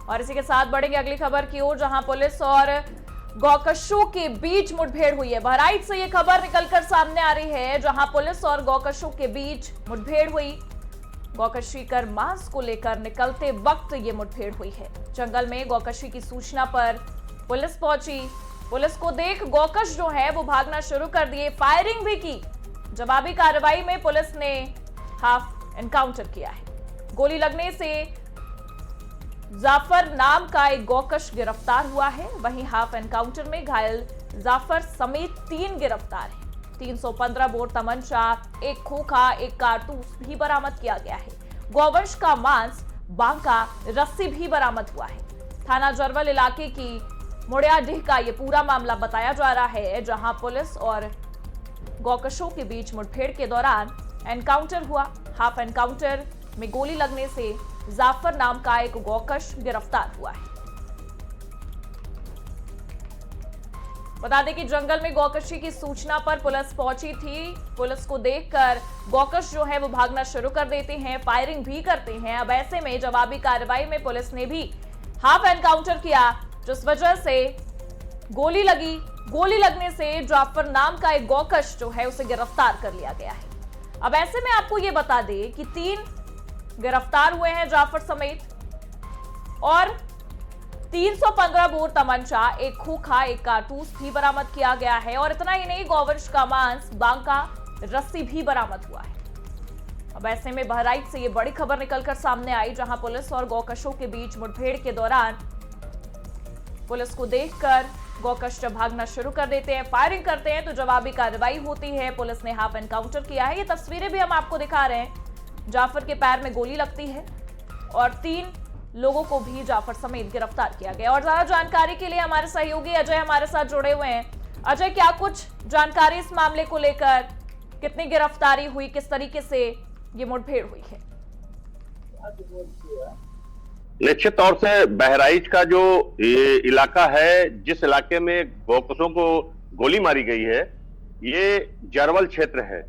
और इसी के साथ बढ़ेंगे अगली खबर की ओर, जहां पुलिस और गौकशों के बीच मुठभेड़ हुई है। बहराइच से ये खबर निकलकर सामने आ रही है, जहां पुलिस और गौकशों के बीच मुठभेड़ हुई। गौकशी कर मांस को लेकर निकलते वक्त ये मुठभेड़ हुई है। जंगल में गौकशी की सूचना पर पुलिस पहुंची। पुलिस को देख गौकश जो है वो भागना शुरू कर दिए, फायरिंग भी की। जवाबी कार्रवाई में पुलिस ने हाफ एनकाउंटर किया है। गोली लगने से जाफर नाम का एक गौकश गिरफ्तार हुआ है। वहीं हाफ एनकाउंटर में घायल जाफर समेत 3 गिरफ्तार हैं। 315 बोर तमंचा, एक खोखा, एक कारतूस भी बरामद किया गया है। गौवंश का मांस, बांका, रस्सी भी बरामद हुआ है। थाना जरवल इलाके की मुड़ियाडीह का यह पूरा मामला बताया जा रहा है, जहां पुलिस और गौकशों के बीच मुठभेड़ के दौरान एनकाउंटर हुआ। हाफ एनकाउंटर में गोली लगने से जाफर नाम का एक गौकश गिरफ्तार हुआ है। बता दें कि जंगल में गौकशी की सूचना पर पुलिस पहुंची थी। पुलिस को देखकर गौकश जो है वो भागना शुरू कर देते हैं, फायरिंग भी करते हैं। अब ऐसे में जवाबी कार्रवाई में पुलिस ने भी हाफ एनकाउंटर किया, जिस वजह से गोली लगी। गोली लगने से जाफर नाम का एक गौकश जो है उसे गिरफ्तार कर लिया गया है। अब ऐसे में आपको ये बता दें कि 3 गिरफ्तार हुए हैं जाफर समेत, और 315 बोर तमंचा, एक खोखा, एक कारतूस भी बरामद किया गया है। और इतना ही नहीं, गौवंश का मांस, बांका, रस्सी भी बरामद हुआ है। अब ऐसे में बहराइच से ये बड़ी खबर निकलकर सामने आई, जहां पुलिस और गौकशों के बीच मुठभेड़ के दौरान पुलिस को देखकर गौकश जब भागना शुरू कर देते हैं, फायरिंग करते हैं, तो जवाबी कार्रवाई होती है। पुलिस ने हाफ एनकाउंटर किया है। ये तस्वीरें भी हम आपको दिखा रहे हैं। जाफर के पैर में गोली लगती है और 3 लोगों को भी जाफर समेत गिरफ्तार किया गया। और ज्यादा जानकारी के लिए हमारे सहयोगी अजय हमारे साथ जुड़े हुए हैं। अजय, क्या कुछ जानकारी इस मामले को लेकर, कितनी गिरफ्तारी हुई, किस तरीके से ये मुठभेड़ हुई है? निश्चित तौर से बहराइच का जो ये इलाका है, जिस इलाके में गौकशों को गोली मारी गई है, ये जरवल क्षेत्र है।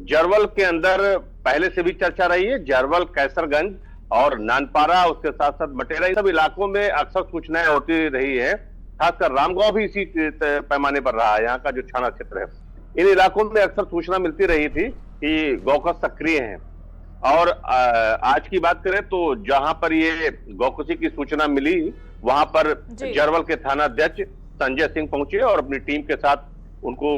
जरवल के अंदर पहले से भी चर्चा रही है। जरवल, कैसरगंज और नानपारा, उसके साथ साथ मटेरा, सब इलाकों में अक्सर सूचनाएं होती रही है। खासकर रामगांव भी इसी पैमाने पर रहा है। यहाँ का जो थाना क्षेत्र है, इन इलाकों में अक्सर सूचना मिलती रही थी कि गौकश सक्रिय हैं। और आज की बात करें तो जहां पर ये गौकशी की सूचना मिली, वहां पर जरवल के थाना अध्यक्ष संजय सिंह पहुंचे और अपनी टीम के साथ उनको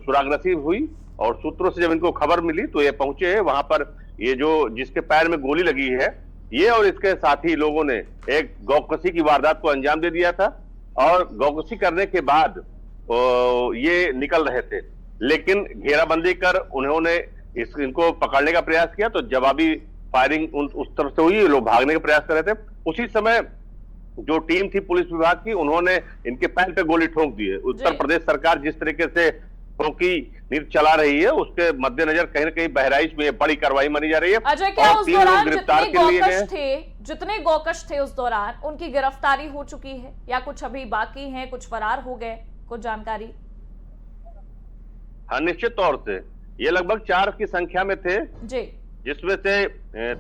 सुरागरसी हुई। और सूत्रों से जब इनको खबर मिली तो ये पहुंचे। वहां पर ये जो जिसके पैर में गोली लगी है, ये और इसके साथी लोगों ने एक गौकशी की वारदात को अंजाम दे दिया था। और गौकशी करने के बाद ये निकल रहे थे, लेकिन घेराबंदी कर उन्होंने इनको पकड़ने का प्रयास किया, तो जवाबी फायरिंग उस तरफ से हुई। लोग भागने का प्रयास कर रहे थे। उसी समय जो टीम थी पुलिस विभाग की, उन्होंने इनके पैर पे गोली ठोक दी है। उत्तर प्रदेश सरकार जिस तरीके से ठोकी नीति चला रही है, उसके मद्देनजर कहीं न कहीं बहराइच में बड़ी कार्रवाई मानी जा रही है। अजय, क्या उस दौरान जितने गौकश थे उस दौरान उनकी गिरफ्तारी हो चुकी है या कुछ अभी बाकी हैं, कुछ फरार हो गए, कुछ जानकारी? हाँ, निश्चित तौर से ये लगभग 4 की संख्या में थे जी, जिसमें से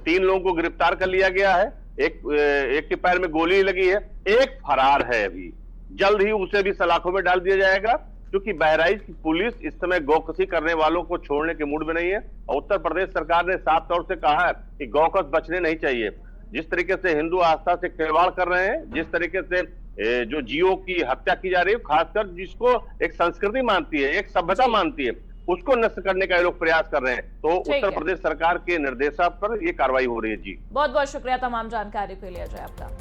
3 लोगों को गिरफ्तार कर लिया गया है। एक के पैर में गोली लगी है, एक फरार है। अभी जल्द ही उसे भी सलाखों में डाल दिया जाएगा, क्योंकि बहराइच की पुलिस इस समय गौकशी करने वालों को छोड़ने के मूड में नहीं है। और उत्तर प्रदेश सरकार ने साफ तौर से कहा है कि गौकश बचने नहीं चाहिए। जिस तरीके से हिंदू आस्था से खिलवाड़ कर रहे हैं, जिस तरीके से जो जीवों की हत्या की जा रही है, खासकर जिसको एक संस्कृति मानती है, एक सभ्यता मानती है, उसको नष्ट करने का ये लोग प्रयास कर रहे हैं। तो उत्तर प्रदेश सरकार के निर्देशन पर ये कार्रवाई हो रही है। जी, बहुत बहुत शुक्रिया तमाम जानकारी के लिए अजय आपका।